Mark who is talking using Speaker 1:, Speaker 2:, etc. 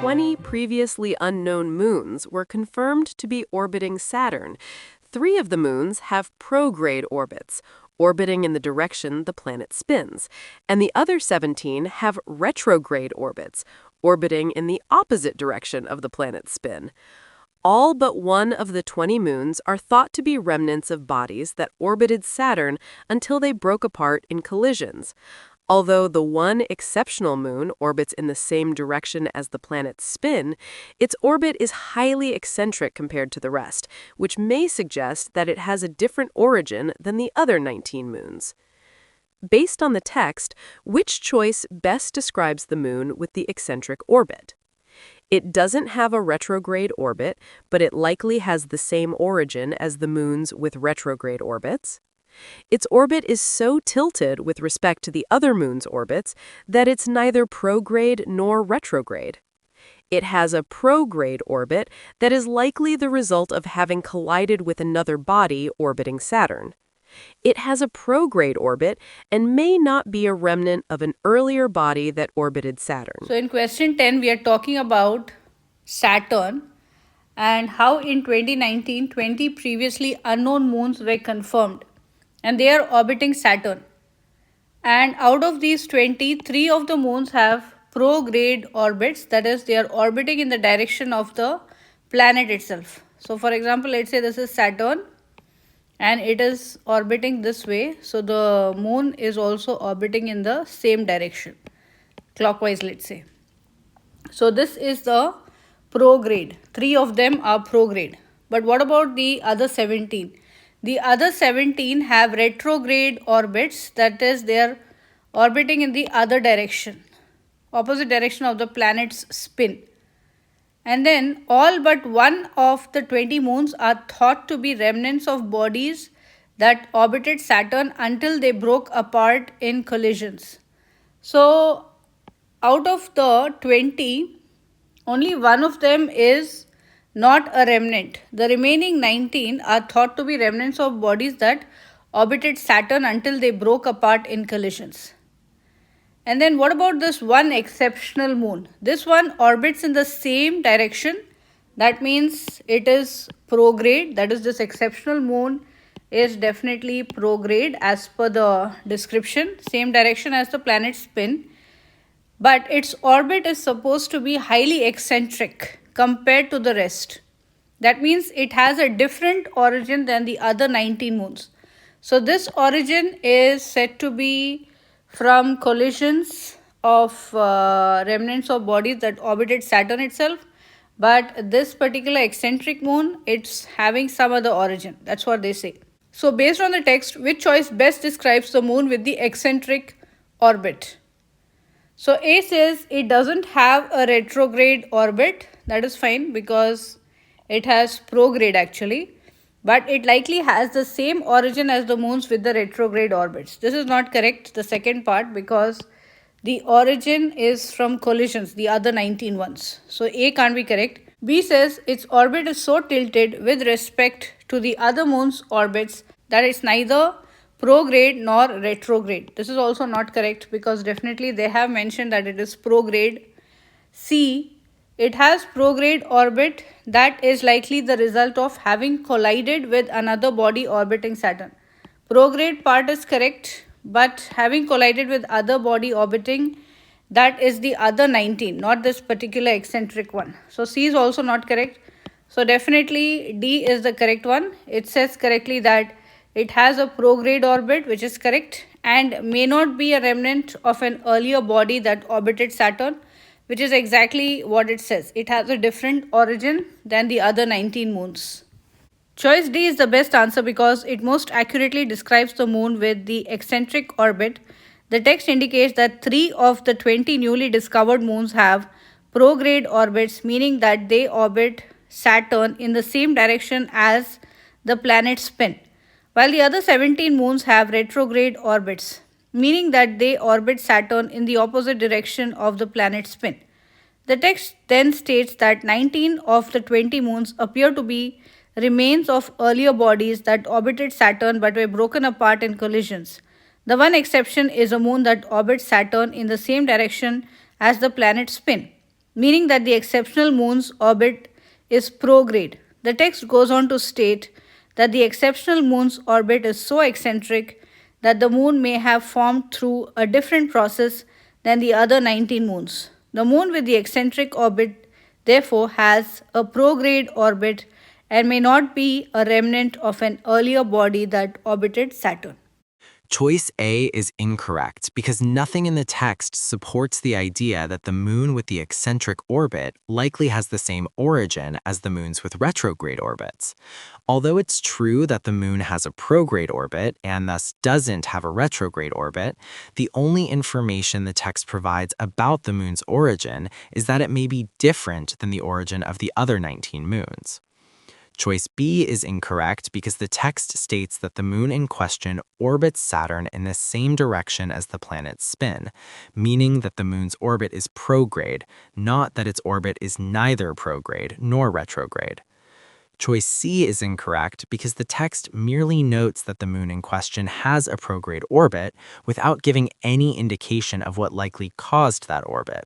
Speaker 1: 20 previously unknown moons were confirmed to be orbiting Saturn. 3 of the moons have prograde orbits, orbiting in the direction the planet spins, and the other 17 have retrograde orbits, orbiting in the opposite direction of the planet's spin. All but one of the 20 moons are thought to be remnants of bodies that orbited Saturn until they broke apart in collisions. Although the one exceptional moon orbits in the same direction as the planet's spin, its orbit is highly eccentric compared to the rest, which may suggest that it has a different origin than the other 19 moons. Based on the text, which choice best describes the moon with the eccentric orbit? It doesn't have a retrograde orbit, but it likely has the same origin as the moons with retrograde orbits. Its orbit is so tilted with respect to the other moon's orbits that it's neither prograde nor retrograde. It has a prograde orbit that is likely the result of having collided with another body orbiting Saturn. It has a prograde orbit and may not be a remnant of an earlier body that orbited Saturn.
Speaker 2: So in question 10, we are talking about Saturn and how in 2019, 20 previously unknown moons were confirmed. And they are orbiting Saturn. And out of these 20, 3 of the moons have prograde orbits. That is, they are orbiting in the direction of the planet itself. So for example, let's say this is Saturn and it is orbiting this way. So the moon is also orbiting in the same direction, clockwise, let's say. So this is the prograde. 3 of them are prograde. But what about the other 17? The other 17 have retrograde orbits, that is, they are orbiting in the other direction, opposite direction of the planet's spin. And then all but one of the 20 moons are thought to be remnants of bodies that orbited Saturn until they broke apart in collisions. So out of the 20, only one of them is not a remnant. The remaining 19 are thought to be remnants of bodies that orbited Saturn until they broke apart in collisions. And then what about this one exceptional moon? This one orbits in the same direction. That means it is prograde. That is, this exceptional moon is definitely prograde as per the description. Same direction as the planet's spin. But its orbit is supposed to be highly eccentric compared to the rest. That means it has a different origin than the other 19 moons. So this origin is said to be from collisions of remnants of bodies that orbited Saturn itself. But this particular eccentric moon, it's having some other origin. That's what they say. So based on the text, which choice best describes the moon with the eccentric orbit? So A says it doesn't have a retrograde orbit. That is fine because it has prograde actually. But it likely has the same origin as the moons with the retrograde orbits. This is not correct, the second part, because the origin is from collisions, the other 19 ones. So A can't be correct. B says its orbit is so tilted with respect to the other moon's orbits that it's neither prograde nor retrograde. This is also not correct because definitely they have mentioned that it is prograde. C, it has prograde orbit that is likely the result of having collided with another body orbiting Saturn. Prograde part is correct, but having collided with other body orbiting, that is the other 19, not this particular eccentric one. So C is also not correct. So definitely D is the correct one. It says correctly that it has a prograde orbit, which is correct, and may not be a remnant of an earlier body that orbited Saturn, which is exactly what it says. It has a different origin than the other 19 moons. Choice D is the best answer because it most accurately describes the moon with the eccentric orbit. The text indicates that 3 of the 20 newly discovered moons have prograde orbits, meaning that they orbit Saturn in the same direction as the planet's spin, while the other 17 moons have retrograde orbits, meaning that they orbit Saturn in the opposite direction of the planet's spin. The text then states that 19 of the 20 moons appear to be remains of earlier bodies that orbited Saturn but were broken apart in collisions. The one exception is a moon that orbits Saturn in the same direction as the planet's spin. meaning that the exceptional moon's orbit is prograde. The text goes on to state that the exceptional moon's orbit is so eccentric that the moon may have formed through a different process than the other 19 moons. The moon with the eccentric orbit therefore has a prograde orbit and may not be a remnant of an earlier body that orbited Saturn.
Speaker 3: Choice A is incorrect because nothing in the text supports the idea that the moon with the eccentric orbit likely has the same origin as the moons with retrograde orbits. Although it's true that the moon has a prograde orbit and thus doesn't have a retrograde orbit, the only information the text provides about the moon's origin is that it may be different than the origin of the other 19 moons. Choice B is incorrect because the text states that the moon in question orbits Saturn in the same direction as the planet's spin, meaning that the moon's orbit is prograde, not that its orbit is neither prograde nor retrograde. Choice C is incorrect because the text merely notes that the moon in question has a prograde orbit without giving any indication of what likely caused that orbit.